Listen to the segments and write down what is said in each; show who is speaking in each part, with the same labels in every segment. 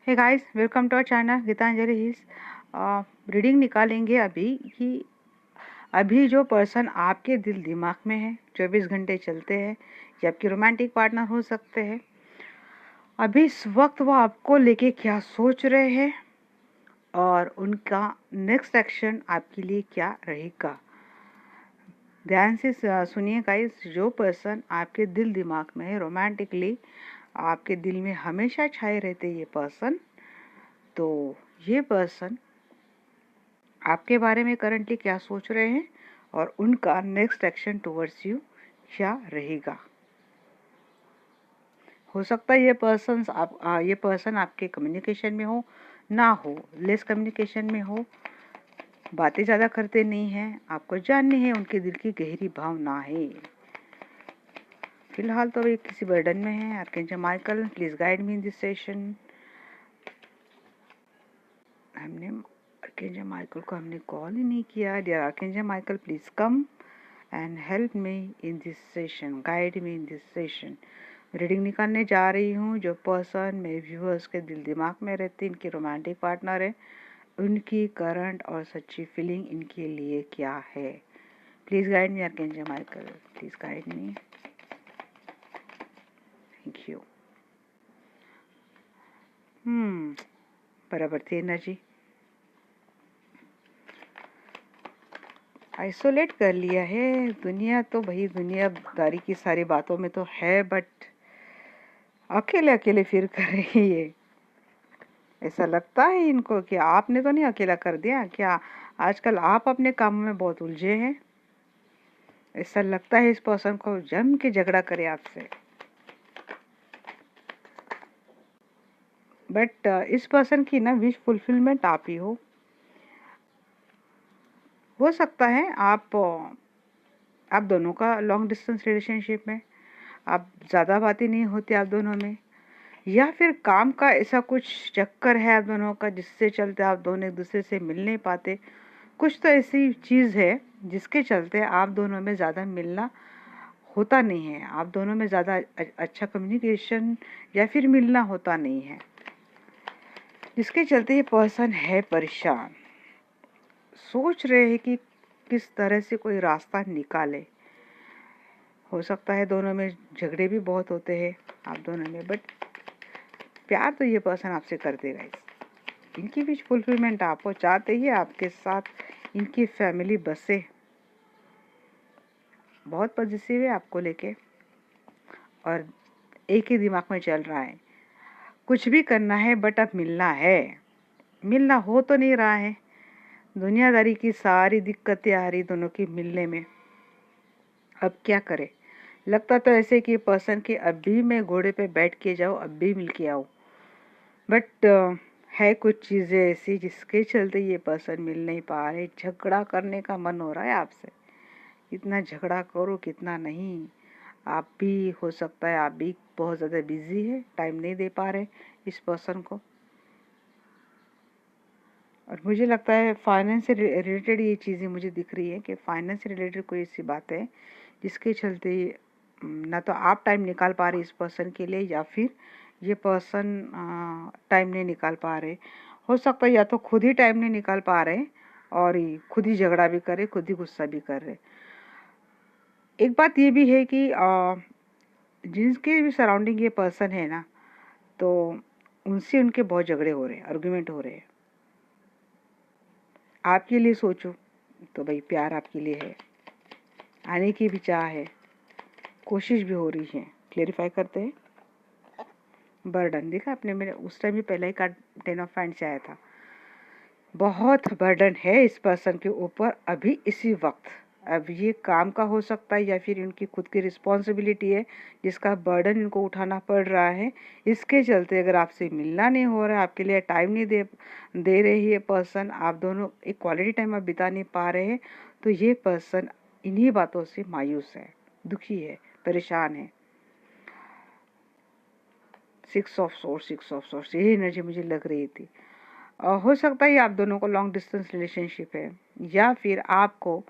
Speaker 1: Hey guys, welcome to our channel Gitanjali हिज। Reading निकालेंगे अभी कि अभी जो पर्सन आपके दिल दिमाग में है 24 घंटे चलते हैं, ये आपके रोमांटिक पार्टनर हो सकते हैं। अभी इस वक्त वो आपको लेके क्या सोच रहे हैं और उनका नेक्स्ट एक्शन आपके लिए क्या रहेगा। ध्यान से सुनिए गाइस। जो पर्सन आपके दिल दिमाग में है, रोमांटिकली आपके दिल में हमेशा छाए रहते ये पर्सन, तो ये पर्सन आपके बारे में करंटली क्या सोच रहे हैं और उनका नेक्स्ट एक्शन टुवर्ड्स यू क्या रहेगा। हो सकता है ये पर्सन आपके कम्युनिकेशन में हो, ना हो, लेस कम्युनिकेशन में हो, बातें ज़्यादा करते नहीं हैं, आपको जाननी है उनके दिल की गहरी भावना है। फिलहाल तो ये किसी बर्डन में है। Archangel Michael, please guide me in this session. Archangel Michael को हमने कॉल ही नहीं किया। Dear archangel Michael, please come and help me in this session, guide me in this session. Reading निकालने जा रही हूँ। जो पर्सन मेरे व्यूअर्स के दिल दिमाग में रहते, इनके रोमांटिक पार्टनर है, उनकी करंट और सच्ची फीलिंग इनके लिए क्या है। Please guide me archangel Michael, please guide me. Thank you. बराबर थी एनर्जी। आइसोलेट कर लिया है दुनिया, तो भाई दुनियादारी की सारी बातों में तो है, बट अकेले अकेले फील कर रही है। ऐसा लगता है इनको कि आपने तो नहीं अकेला कर दिया क्या। आजकल आप अपने कामों में बहुत उलझे हैं। ऐसा लगता है इस पर्सन को जम के झगड़ा करे आपसे, बट इस पर्सन की ना विश फुलफिलमेंट आप ही हो सकता है। आप दोनों का लॉन्ग डिस्टेंस रिलेशनशिप में आप ज़्यादा बातें नहीं होती आप दोनों में, या फिर काम का ऐसा कुछ चक्कर है आप दोनों का जिससे चलते आप दोनों एक दूसरे से मिल नहीं पाते। कुछ तो ऐसी चीज़ है जिसके चलते आप दोनों में ज़्यादा मिलना होता नहीं है, आप दोनों में ज़्यादा अच्छा कम्युनिकेशन या फिर मिलना होता नहीं है, जिसके चलते ये पर्सन है परेशान। सोच रहे हैं कि किस तरह से कोई रास्ता निकाले। हो सकता है दोनों में झगड़े भी बहुत होते हैं आप दोनों में, बट प्यार तो ये पर्सन आपसे कर देगा। इनकी भी फुलफिलमेंट आपको चाहते ही आपके साथ इनकी फैमिली बसे, बहुत पॉजिटिव है आपको लेके और एक ही दिमाग में चल रहा है। कुछ भी करना है बट अब मिलना है, मिलना हो तो नहीं रहा है। दुनियादारी की सारी दिक्कतें आ रही दोनों की मिलने में। अब क्या करे। लगता तो ऐसे कि पर्सन की अब भी मैं घोड़े पे बैठ के जाऊँ, अब भी मिल के आऊँ, बट है कुछ चीज़ें ऐसी जिसके चलते ये पर्सन मिल नहीं पा रहे। झगड़ा करने का मन हो रहा है आपसे, कितना झगड़ा करो कितना नहीं। आप भी हो सकता है आप भी बहुत ज़्यादा बिजी है, टाइम नहीं दे पा रहे इस पर्सन को। और मुझे लगता है फाइनेंस से रिलेटेड ये चीज़ें मुझे दिख रही है कि फाइनेंस से रिलेटेड कोई ऐसी बात है जिसके चलते ना तो आप टाइम निकाल पा रहे इस पर्सन के लिए, या फिर ये पर्सन टाइम नहीं निकाल पा रहे। हो सकता है या तो खुद ही टाइम नहीं निकाल पा रहे और खुद ही झगड़ा भी कर रहे, खुद ही गुस्सा भी कर रहे। एक बात ये भी है कि जिनके भी सराउंडिंग ये पर्सन है ना, तो उनसे उनके बहुत झगड़े हो रहे हैं, आर्गुमेंट हो रहे हैं। आपके लिए सोचो तो भाई प्यार आपके लिए है, आने की भी चाह है, कोशिश भी हो रही है। क्लेरिफाई करते हैं। बर्डन देखा आपने, मेरे उस टाइम भी पहले ही कार्ड 10 ऑफ हैंड्स आया था। बहुत बर्डन है इस पर्सन के ऊपर अभी इसी वक्त। अब ये काम का हो सकता है या फिर इनकी खुद की रिस्पॉन्सिबिलिटी है जिसका बर्डन इनको उठाना पड़ रहा है। इसके चलते अगर आपसे मिलना नहीं हो रहा है, आपके लिए टाइम नहीं दे रही है पर्सन, आप दोनों एक क्वालिटी टाइम आप बिता नहीं पा रहे हैं, तो ये पर्सन इन्हीं बातों से मायूस है, दुखी है, परेशान है। 6 ऑफ सोर्स ये एनर्जी मुझे लग रही थी। हो सकता है आप दोनों को लॉन्ग डिस्टेंस रिलेशनशिप है, या फिर आपको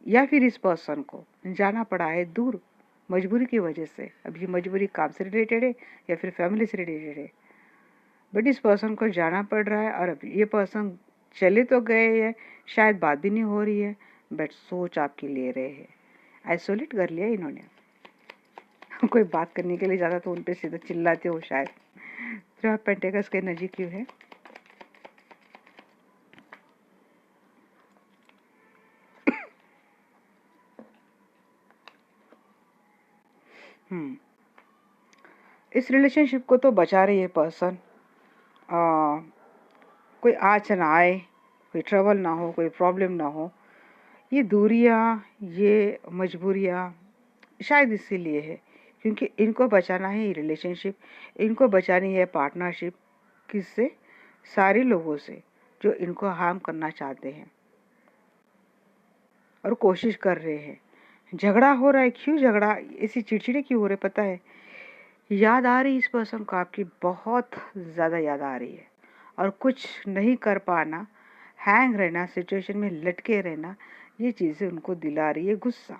Speaker 1: या फिर इस पर्सन को जाना पड़ा है दूर मजबूरी की वजह से। अब ये मजबूरी काम से रिलेटेड है या फिर फैमिली से रिलेटेड है, बट इस पर्सन को जाना पड़ रहा है और अब ये पर्सन चले तो गए हैं, शायद बात भी नहीं हो रही है, बट सोच आपकी ले रहे हैं। आइसोलेट कर लिया इन्होंने। कोई बात करने के लिए ज़्यादा तो उन पे सीधा चिल्लाते हो शायद। थ्री ऑफ पेंटिकल्स की एनर्जी क्यों है? इस रिलेशनशिप को तो बचा रही है पर्सन। कोई आज ना आए, कोई ट्रबल ना हो, कोई प्रॉब्लम ना हो। ये दूरियां, ये मजबूरियां शायद इसीलिए है क्योंकि इनको बचाना है ये रिलेशनशिप, इनको बचानी है पार्टनरशिप। किससे? सारे लोगों से जो इनको हार्म करना चाहते हैं और कोशिश कर रहे हैं। झगड़ा हो रहा है, क्यों झगड़ा, ऐसी चिड़चिड़े क्यों हो रहे पता है? याद आ रही इस पर्सन को आपकी, बहुत ज़्यादा याद आ रही है और कुछ नहीं कर पाना, हैंग रहना, सिचुएशन में लटके रहना, ये चीज़ें उनको दिला रही है गुस्सा।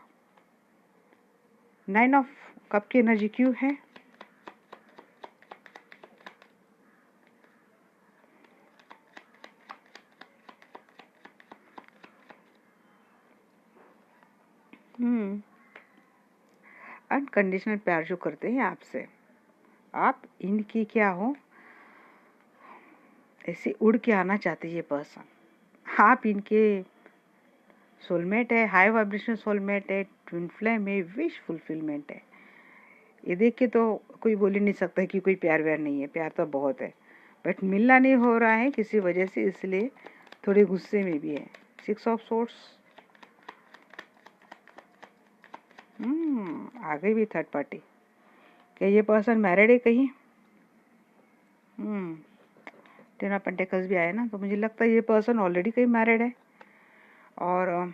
Speaker 1: 9 ऑफ कप की एनर्जी क्यों है? अनकंडीशनल प्यार जो करते हैं आपसे, आप इनकी क्या हो, ऐसे उड़ के आना चाहते हैं ये पर्सन। आप इनके सोलमेट है, हाई वाइब्रेशन सोलमेट है, ट्विन फ्लेम है, विश फुलफिलमेंट है। ये देख के तो कोई बोल ही नहीं सकता कि कोई प्यार व्यार नहीं है, प्यार तो बहुत है, बट मिलना नहीं हो रहा है किसी वजह से, इसलिए थोड़े गुस्से में भी है। 6 ऑफ सोर्स। आ गई भी थर्ड पार्टी। क्या ये पर्सन मैरिड है कहीं? 10 ऑफ पेंटिकल्स भी आया ना, तो मुझे लगता है ये पर्सन ऑलरेडी कहीं मैरिड है और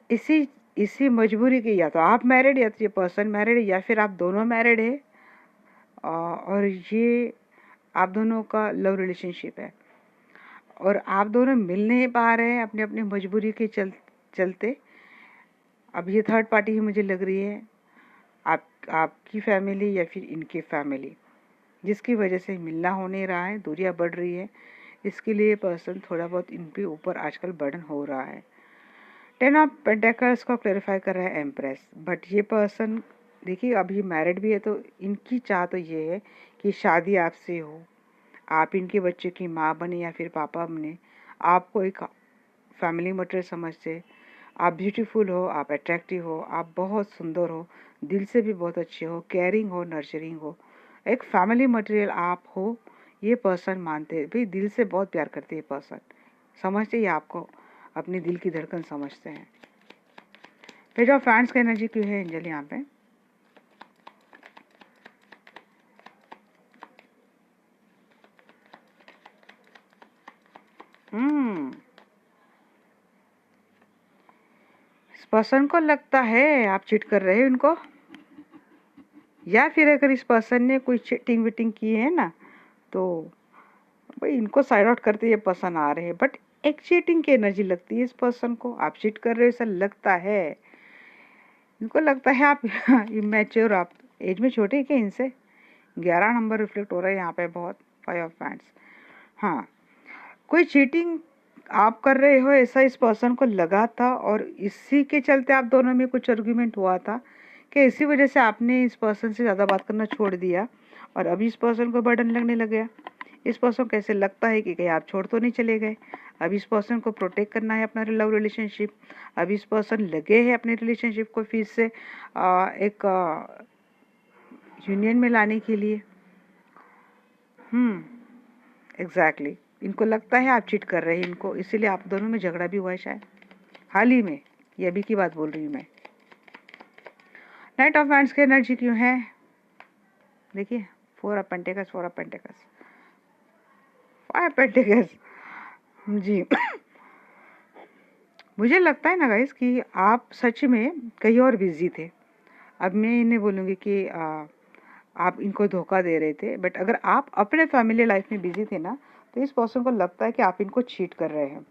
Speaker 1: इसी इसी मजबूरी की, या तो आप मैरिड या तो ये पर्सन मैरिड है, या फिर आप दोनों मैरिड है और ये आप दोनों का लव रिलेशनशिप है और आप दोनों मिल नहीं पा रहे हैं अपनी अपनी मजबूरी के चलते। अब ये थर्ड पार्टी ही मुझे लग रही है, आपकी फैमिली या फिर इनकी फैमिली, जिसकी वजह से मिलना हो नहीं रहा है, दूरियां बढ़ रही है। इसके लिए पर्सन थोड़ा बहुत इन पे ऊपर आजकल बर्डन हो रहा है। 10 ऑफ पेंटिकल्स को क्लैरिफाई कर रहा है एम्प्रेस। बट ये पर्सन देखिए अभी मैरिड भी है, तो इनकी चाह तो ये है कि शादी आपसे हो, आप इनके बच्चे की माँ बने या फिर पापा बने, आपको एक फैमिली मटेरियल समझते, आप ब्यूटीफुल हो, आप अट्रैक्टिव हो, आप बहुत सुंदर हो, दिल से भी बहुत अच्छे हो, केयरिंग हो, नर्चरिंग हो, एक फैमिली मटेरियल आप हो, ये पर्सन मानते हैं भाई, दिल से बहुत प्यार करते हैं पर्सन, समझते ही आपको, अपने दिल की धड़कन समझते हैं। पेज ऑफ फैंस का एनर्जी क्यों है एंजल यहाँ पे? इस पर्सन को लगता है आप चीट कर रहे हो इनको, या फिर अगर इस पर्सन ने कोई चीटिंग विटिंग की है ना, तो भाई इनको साइड आउट करते ये पर्सन आ रहे हैं। बट एक चीटिंग की एनर्जी लगती है इस पर्सन को, आप चीट कर रहे हो ऐसा लगता है इनको, लगता है आप इमेच्योर, आप एज में छोटे क्या इनसे। 11 नंबर रिफ्लेक्ट हो रहा है यहाँ पे बहुत। 5 ऑफ पैंट्स। हाँ, कोई चीटिंग आप कर रहे हो ऐसा इस पर्सन को लगा था और इसी के चलते आप दोनों में कुछ आर्गुमेंट हुआ था कि इसी वजह से आपने इस पर्सन से ज़्यादा बात करना छोड़ दिया और अभी इस पर्सन को बर्डन लगने लग गया। इस पर्सन को कैसे लगता है कि कहीं आप छोड़ तो नहीं चले गए। अब इस पर्सन को प्रोटेक्ट करना है अपना लव रिलेशनशिप। अब इस पर्सन लगे हैं अपने रिलेशनशिप को फिर से एक यूनियन में लाने के लिए। एग्जैक्टली इनको लगता है आप चीट कर रहे हैं इनको, इसीलिए आप दोनों में झगड़ा भी हुआ है शायद हाल ही में, ये अभी की बात बोल रही हूँ मैं। नाइट ऑफ हैंड्स की एनर्जी क्यों है देखिए? 4 of pentacles, 4 of pentacles, 5 pentacles जी। मुझे लगता है ना गाइस कि आप सच में कहीं और बिजी थे। अब मैं इन्हें बोलूँगी कि आप इनको धोखा दे रहे थे, बट अगर आप अपने फैमिली लाइफ में बिजी थे ना, तो इस पर्सन को लगता है कि आप इनको चीट कर रहे हैं।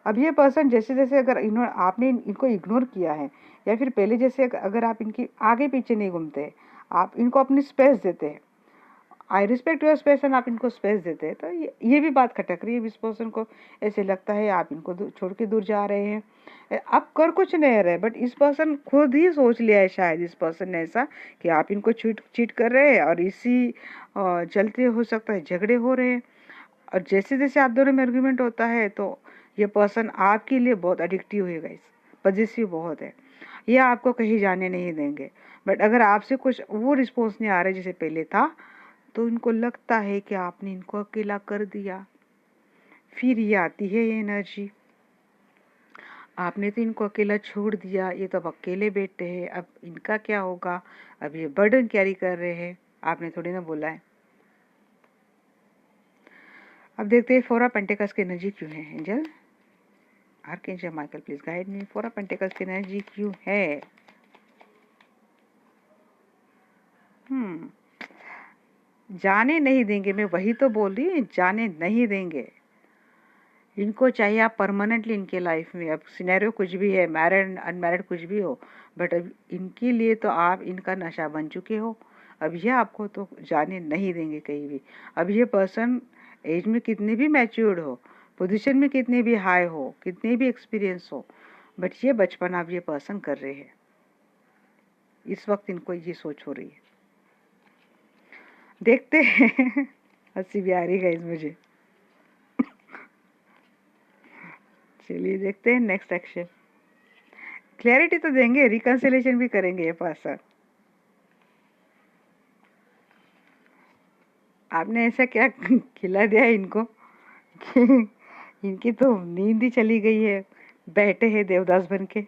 Speaker 1: अब ये पर्सन जैसे जैसे अगर आपने इनको इग्नोर किया है या फिर पहले जैसे अगर आप इनकी आगे पीछे नहीं घूमते, आप इनको अपनी स्पेस देते हैं, I respect your space and आप इनको स्पेस देते हैं, तो ये भी बात खटक रही है। इस पर्सन को ऐसे लगता है आप इनको छोड़ के दूर जा रहे हैं, आप कर कुछ नहीं रहे, बट इस पर्सन खुद ही सोच लिया है शायद इस पर्सन ने ऐसा कि आप इनको चीट कर रहे हैं, और इसी चलते हो सकता है झगड़े हो रहे हैं। और जैसे जैसे आप दोनों में आर्ग्यूमेंट होता है तो ये पर्सन आपके लिए बहुत एडिक्टिव है गाइस, पॉजिटिव बहुत है, ये आपको कहीं जाने नहीं देंगे। बट अगर आपसे कुछ वो रिस्पॉन्स नहीं आ रहा है जैसे पहले था, तो इनको लगता है कि आपने इनको अकेला कर दिया। फिर ये आती है ये एनर्जी, आपने तो इनको अकेला छोड़ दिया, ये तो अब अकेले बैठे हैं, अब इनका क्या होगा, अब ये बर्डन कैरी कर रहे हैं, आपने थोड़ी ना बोला है। अब देखते हैं 4 ऑफ पेंटिकल्स की एनर्जी क्यों है। Angel archangel Michael please guide me, 4 of pentacles की एनर्जी क्यों है। जाने नहीं देंगे, मैं वही तो बोल रही हूँ, जाने नहीं देंगे। इनको चाहिए आप परमानेंटली इनके लाइफ में, अब सिनेरियो कुछ भी है, मैरिड अनमैरिड कुछ भी हो, बट अब इनके लिए तो आप इनका नशा बन चुके हो। अब ये आपको तो जाने नहीं देंगे कहीं भी। अब ये पर्सन एज में कितने भी मैच्योर्ड हो, पोजीशन में कितने भी हाई हो, कितने भी एक्सपीरियंस हो, बट ये बचपन अब ये पर्सन कर रहे हैं। इस वक्त इनको ये सोच हो रही है। देखते हैं हंसी भी आ रही है मुझे। चलिए देखते हैं नेक्स्ट एक्शन। क्लैरिटी तो देंगे, रिकंसिलेशन भी करेंगे ये पर्सन। आपने ऐसा क्या खिला दिया इनको कि इनकी तो नींद ही चली गई है, बैठे हैं देवदास बन के।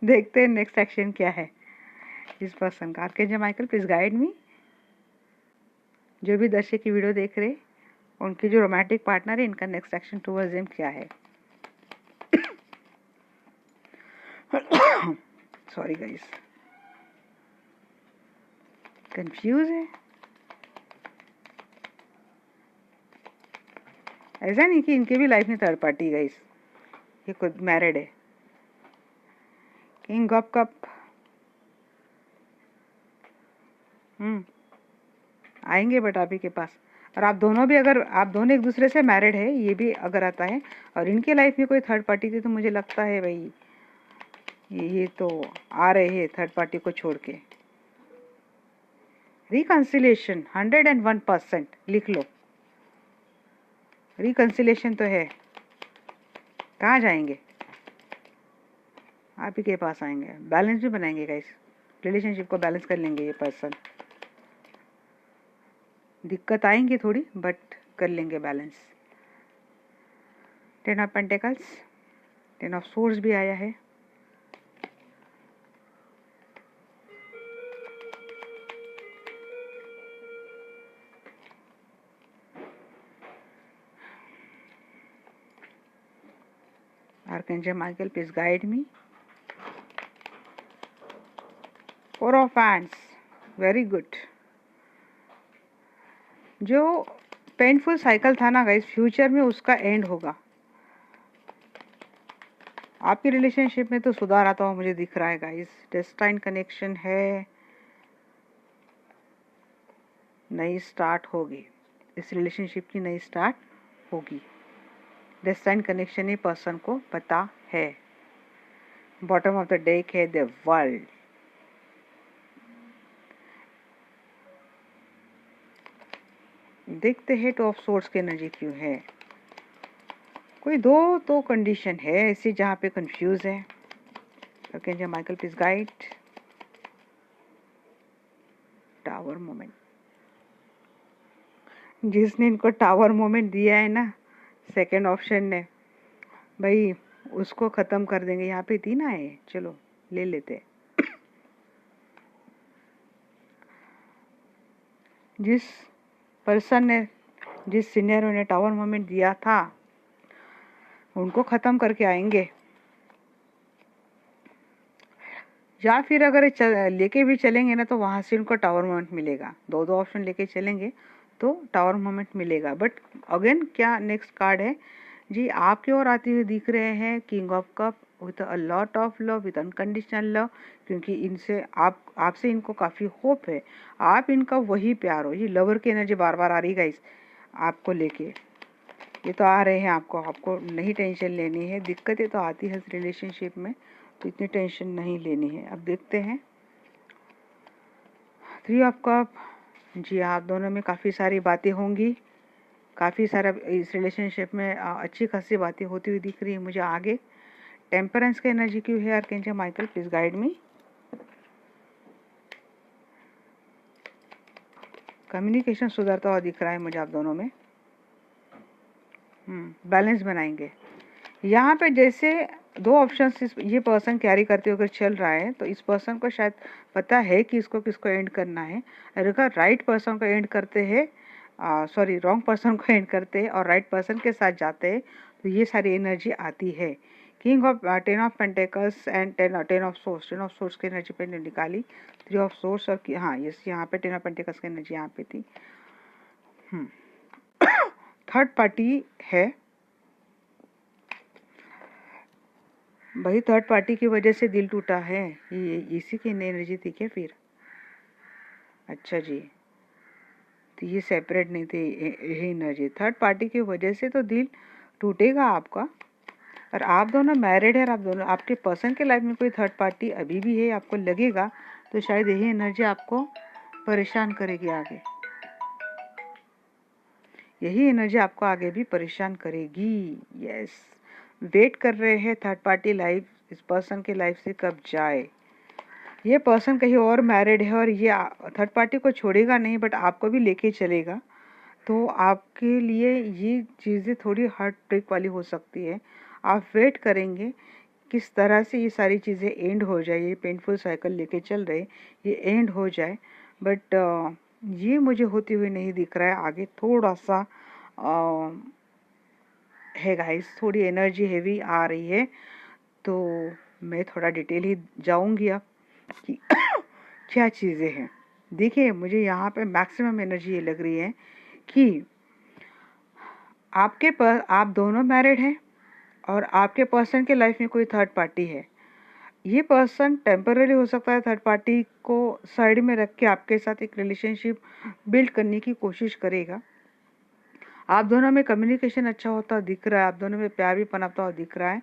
Speaker 1: देखते हैं नेक्स्ट एक्शन क्या है इस पर्सन का। आर्कएंजल माइकल प्लीज गाइड मी। जो भी दर्शक की वीडियो देख रहे, उनके जो रोमांटिक पार्टनर है, इनका नेक्स्ट एक्शन टुवर्ड्स हिम क्या है। सॉरी गाइस, कंफ्यूज है। ऐसा नहीं कि इनके भी लाइफ में थर्ड पार्टी गाइस, ये खुद मैरिड है। किंग ऑफ कप, आएंगे बट आप ही के पास। और आप दोनों भी, अगर आप दोनों एक दूसरे से मैरिड है, ये भी अगर आता है, और इनके लाइफ में कोई थर्ड पार्टी थी, तो मुझे लगता है भाई ये तो आ रहे हैं थर्ड पार्टी को छोड़ के। रिकंसिलेशन 101% लिख लो, रिकंसिलेशन तो है। कहाँ जाएंगे, आप ही के पास आएंगे, बैलेंस भी बनाएंगे गाइस, रिलेशनशिप को बैलेंस कर लेंगे ये पर्सन। दिक्कत आएंगी थोड़ी, बट कर लेंगे balance. 10 of pentacles, 10 of swords भी आया है। Archangel Michael please guide me. 4 of hands, very good. जो पेनफुल साइकिल था ना गाइस, फ्यूचर में उसका एंड होगा। आपकी रिलेशनशिप में तो सुधार आता हुआ मुझे दिख रहा है गाइस। डेस्टाइन कनेक्शन है, नई स्टार्ट होगी, इस रिलेशनशिप की नई स्टार्ट होगी। डेस्टाइन कनेक्शन ही पर्सन को पता है। बॉटम ऑफ द डेक है द वर्ल्ड। देखते हैं टू ऑफ सोर्ड्स की एनर्जी क्यों है। कोई दो तो कंडीशन है ऐसी जहाँ पे कंफ्यूज है। Archangel Michael please guide. Tower moment, जिसने इनको टावर मोमेंट दिया है ना सेकंड ऑप्शन ने, भाई उसको खत्म कर देंगे। यहाँ पे थी ना है, चलो ले लेते। जिस पर्सन ने, जिस सीनियर ने टावर मोमेंट दिया था, उनको खत्म करके आएंगे। या फिर अगर लेके भी चलेंगे ना, तो वहां से उनको टावर मोमेंट मिलेगा। दो दो ऑप्शन लेके चलेंगे तो टावर मोमेंट मिलेगा। बट अगेन क्या नेक्स्ट कार्ड है जी, आपकी ओर आते हुए दिख रहे हैं king of cup with a lot of love, with unconditional love, क्योंकि इनसे आपसे इनको काफ़ी होप है, आप इनका वही प्यार हो। ये लवर की एनर्जी बार बार आ रही गाइस आपको लेके, ये तो आ रहे हैं आपको नहीं टेंशन लेनी है। दिक्कतें तो आती है इस रिलेशनशिप में, तो इतनी टेंशन नहीं लेनी है। अब देखते हैं 3 ऑफ कप। जी आप दोनों में काफ़ी सारी बातें होंगी, काफ़ी सारा इस रिलेशनशिप में अच्छी खासी बातें होती हुई दिख रही है मुझे आगे। टेम्परेंस की एनर्जी क्यों है archangel Michael, please guide me. Communication सुधरता हुआ दिख रहा है मुझे आप दोनों में। बैलेंस बनाएंगे यहाँ पे। जैसे 2 ऑप्शंस ये पर्सन कैरी करते हुए अगर चल रहा है, तो इस पर्सन को शायद पता है कि इसको किसको एंड करना है। अगर राइट पर्सन को एंड करते हैं, सॉरी रॉन्ग पर्सन को एंड करते हैं और राइट पर्सन के साथ जाते हैं, तो ये सारी एनर्जी आती है। King of 10 of pentacles and 10 of source. 10 of source की एनर्जी पे निकाली, 3 ऑफ सोर्स और हाँ यस यहाँ पे 10 ऑफ पेंटिकल्स की एनर्जी यहाँ पे थी। थर्ड पार्टी है, भाई थर्ड पार्टी की वजह से दिल टूटा है, ये इसी की एनर्जी थी क्या फिर? अच्छा जी, तो ये सेपरेट नहीं थे, यही एनर्जी। थर्ड पार्टी की वजह से तो दिल टूटेगा आपका। और आप दोनों मैरिड है, और आप दोनों, आपके पर्सन के लाइफ में कोई थर्ड पार्टी अभी भी है, आपको लगेगा तो शायद यही एनर्जी आपको परेशान करेगी आगे। यही एनर्जी आपको आगे भी परेशान करेगी। यस, वेट कर रहे हैं थर्ड पार्टी लाइफ इस पर्सन के लाइफ से कब जाए। ये पर्सन कहीं और मैरिड है और ये थर्ड पार्टी को छोड़ेगा नहीं, बट आपको भी लेके चलेगा। तो आपके लिए ये चीज़ें थोड़ी हार्ट ब्रेक वाली हो सकती है। आप वेट करेंगे किस तरह से ये सारी चीज़ें एंड हो जाए, ये पेनफुल साइकिल लेके चल रहे ये एंड हो जाए। बट ये मुझे होती हुई नहीं दिख रहा है आगे। थोड़ा सा है गाइस, थोड़ी एनर्जी हेवी आ रही है, तो मैं थोड़ा डिटेल ही जाऊंगी अब कि क्या चीज़ें हैं। देखिए मुझे यहाँ पे मैक्सिमम एनर्जी ये लग रही है कि आप दोनों मैरिड हैं और आपके पर्सन के लाइफ में कोई थर्ड पार्टी है। ये पर्सन टेम्पररी हो सकता है, थर्ड पार्टी को साइड में रख के आपके साथ एक रिलेशनशिप बिल्ड करने की कोशिश करेगा। आप दोनों में कम्युनिकेशन अच्छा होता दिख रहा है, आप दोनों में प्यार भी पनपता हुआ दिख रहा है।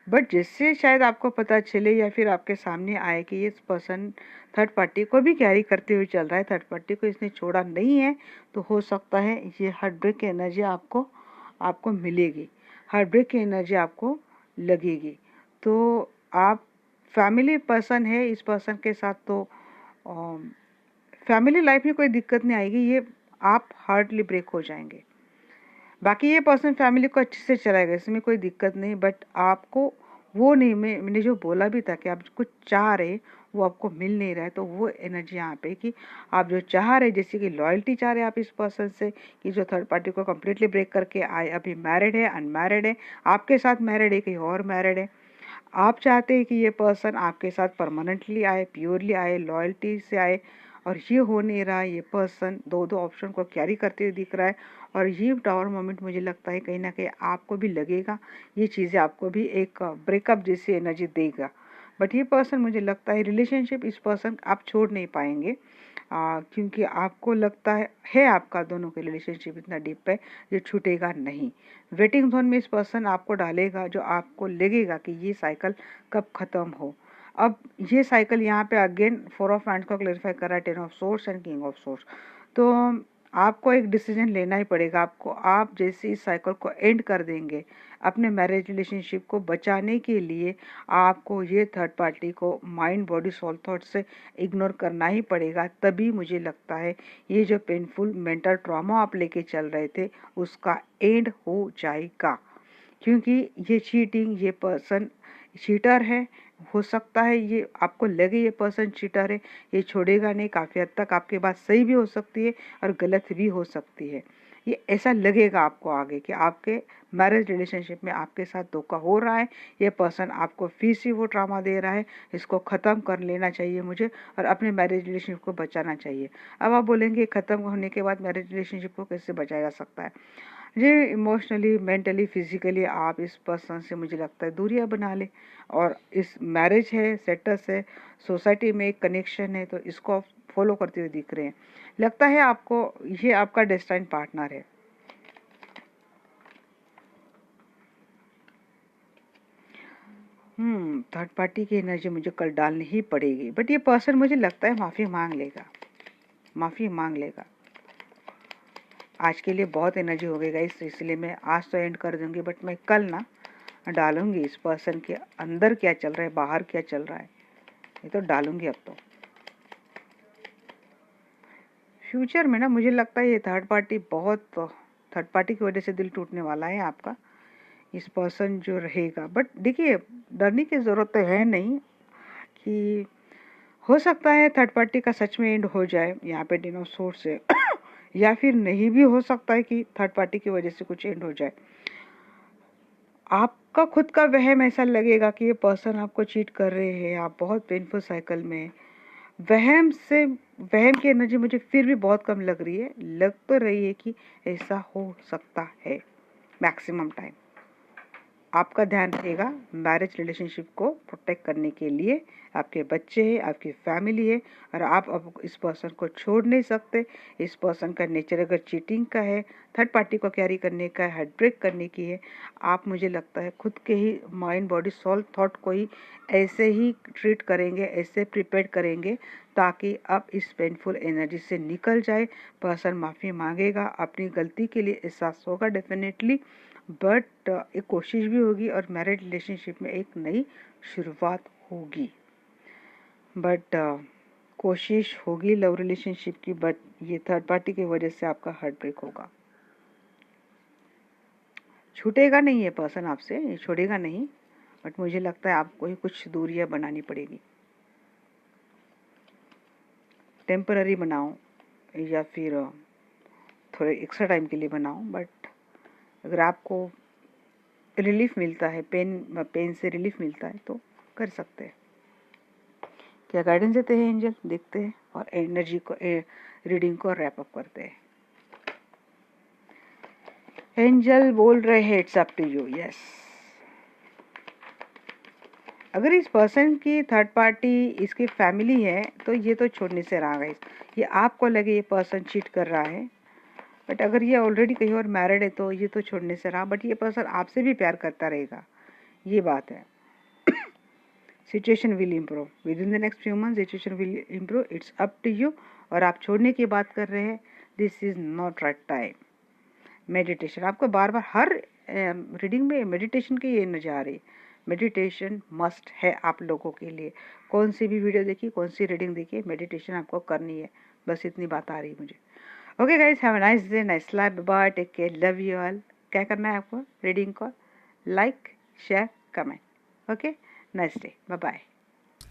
Speaker 1: बट जिससे शायद आपको पता चले या फिर आपके सामने आए कि ये पर्सन थर्ड पार्टी को भी कैरी करते हुए चल रहा है, थर्ड पार्टी को इसने छोड़ा नहीं है, तो हो सकता है ये हार्ट ब्रेक की एनर्जी आपको मिलेगी, हार्ट ब्रेक की एनर्जी आपको लगेगी। तो आप फैमिली पर्सन है इस पर्सन के साथ, तो फैमिली लाइफ में कोई दिक्कत नहीं आएगी, ये आप हार्डली ब्रेक हो जाएंगे। बाकी ये पर्सन फैमिली को अच्छे से चलाएगा, इसमें कोई दिक्कत नहीं। बट आपको वो नहीं, मैंने जो बोला भी था कि आप कुछ चाह रहे वो आपको मिल नहीं रहा है, तो वो एनर्जी यहाँ पे कि आप जो चाह रहे, जैसे कि लॉयल्टी चाह रहे आप इस पर्सन से कि जो थर्ड पार्टी को कम्प्लीटली ब्रेक करके आए, अभी मैरिड है, अनमैरिड है, आपके साथ मैरिड है, कहीं और मैरिड है। आप चाहते हैं कि ये पर्सन आपके साथ परमानेंटली आए, प्योरली आए, लॉयल्टी से आए, और ये हो नहीं रहा। ये पर्सन दो ऑप्शन को कैरी करते हुए दिख रहा है, और ये टावर मोमेंट मुझे लगता है कहीं ना कहीं आपको भी लगेगा, ये चीज़ें आपको भी एक ब्रेकअप जैसी एनर्जी देगा। बट ये पर्सन मुझे लगता है रिलेशनशिप इस पर्सन आप छोड़ नहीं पाएंगे, क्योंकि आपको लगता है आपका दोनों का रिलेशनशिप इतना डीप है जो छूटेगा नहीं। वेटिंग जोन में इस पर्सन आपको डालेगा, जो आपको लगेगा कि ये साइकिल कब ख़त्म हो। अब ये साइकिल यहाँ पे अगेन 4 ऑफ हैंड्स को क्लेरिफाई कर रहा है, 10 of source and king of source. तो आपको एक डिसीजन लेना ही पड़ेगा आपको। आप जैसे इस साइकिल को एंड कर देंगे अपने मैरिज रिलेशनशिप को बचाने के लिए, आपको ये थर्ड पार्टी को माइंड बॉडी सोल थॉट से इग्नोर करना ही पड़ेगा। तभी मुझे लगता है ये जो पेनफुल मेंटल ट्रॉमा आप लेके चल रहे थे उसका एंड हो जाएगा। क्योंकि ये चीटिंग, ये पर्सन चीटर है, हो सकता है ये आपको लगे ये पर्सन चीटर है, ये छोड़ेगा नहीं। काफ़ी हद तक आपकी बात सही भी हो सकती है और गलत भी हो सकती है। ये ऐसा लगेगा आपको आगे कि आपके मैरिज रिलेशनशिप में आपके साथ धोखा हो रहा है, ये पर्सन आपको फिर से वो ट्रामा दे रहा है, इसको ख़त्म कर लेना चाहिए मुझे और अपने मैरिज रिलेशनशिप को बचाना चाहिए। अब आप बोलेंगे ख़त्म होने के बाद मैरिज रिलेशनशिप को कैसे बचाया जा सकता है? ये इमोशनली, मेंटली, फिजिकली आप इस पर्सन से मुझे लगता है दूरियां बना ले, और इस मैरिज है, स्टेटस है, सोसाइटी में एक कनेक्शन है, तो इसको आप फॉलो करते हुए दिख रहे हैं। लगता है आपको ये आपका डेस्टाइन पार्टनर है। थर्ड पार्टी की एनर्जी मुझे कल डालनी ही पड़ेगी, बट ये पर्सन मुझे लगता है माफ़ी मांग लेगा, माफ़ी मांग लेगा। आज के लिए बहुत एनर्जी हो गई गाइस, इसलिए मैं आज तो एंड कर दूंगी, बट मैं कल ना डालूंगी इस पर्सन के अंदर क्या चल रहा है, बाहर क्या चल रहा है, ये तो डालूंगी। अब तो फ्यूचर में ना मुझे लगता है ये थर्ड पार्टी की वजह से दिल टूटने वाला है आपका, इस पर्सन जो रहेगा। बट देखिए, डरने की ज़रूरत तो है नहीं, कि हो सकता है थर्ड पार्टी का सच में एंड हो जाए यहाँ पे 10 ऑफ सोर्ड्स से या फिर नहीं भी हो सकता है कि थर्ड पार्टी की वजह से कुछ एंड हो जाए। आपका खुद का वहम ऐसा लगेगा कि ये पर्सन आपको चीट कर रहे हैं, आप बहुत पेनफुल साइकिल में। वहम की एनर्जी मुझे फिर भी बहुत कम लग रही है, लग तो रही है कि ऐसा हो सकता है। मैक्सिमम टाइम आपका ध्यान रहेगा मैरिज रिलेशनशिप को प्रोटेक्ट करने के लिए। आपके बच्चे हैं, आपकी फैमिली है, और आप अब इस पर्सन को छोड़ नहीं सकते। इस पर्सन का नेचर अगर चीटिंग का है, थर्ड पार्टी को कैरी करने का है, हार्ट ब्रेक करने की है, आप मुझे लगता है खुद के ही माइंड बॉडी सोल थॉट को ही ऐसे ही ट्रीट करेंगे, ऐसे प्रिपेयर करेंगे ताकि आप इस पेनफुल एनर्जी से निकल जाए। पर्सन माफ़ी मांगेगा, अपनी गलती के लिए एहसास होगा डेफिनेटली, बट एक कोशिश भी होगी और मैरिज रिलेशनशिप में एक नई शुरुआत होगी। बट कोशिश होगी लव रिलेशनशिप की, बट ये थर्ड पार्टी की वजह से आपका हार्ट ब्रेक होगा। छूटेगा नहीं ये पर्सन आपसे, ये छोड़ेगा नहीं, बट मुझे लगता है आपको ही कुछ दूरियां बनानी पड़ेगी। टेम्पररी बनाओ या फिर थोड़े एक्स्ट्रा टाइम के लिए बनाओ, बट अगर आपको रिलीफ मिलता है, पेन से रिलीफ मिलता है तो कर सकते हैं। क्या गाइडेंस देते हैं एंजल, देखते हैं और एनर्जी को रीडिंग को रैप अप करते हैं। एंजल बोल रहे हैं it's up to you. Yes, अगर इस पर्सन की थर्ड पार्टी इसकी फैमिली है तो ये तो छोड़ने से रहा है। ये आपको लगे ये पर्सन चीट कर रहा है, बट अगर ये ऑलरेडी कहीं और मैरिड है तो ये तो छोड़ने से रहा, बट ये पर्सन आपसे भी प्यार करता रहेगा, ये बात है। Situation will improve within the next few month, situation will improve, it's up to you. और आप छोड़ने की बात कर रहे हैं, this is not right time. Meditation आपको बार बार हर रीडिंग में मेडिटेशन की ये नजर आ रही। मेडिटेशन मस्ट है आप लोगों के लिए। कौन सी भी वीडियो देखिए, कौन सी रीडिंग देखिए, मेडिटेशन आपको करनी है, बस इतनी बात आ रही मुझे। Okay guys, have a nice day, nice life, bye, take care, love you all. क्या करना है आपको रीडिंग को? Like, share, comment. Okay, nice day, bye bye.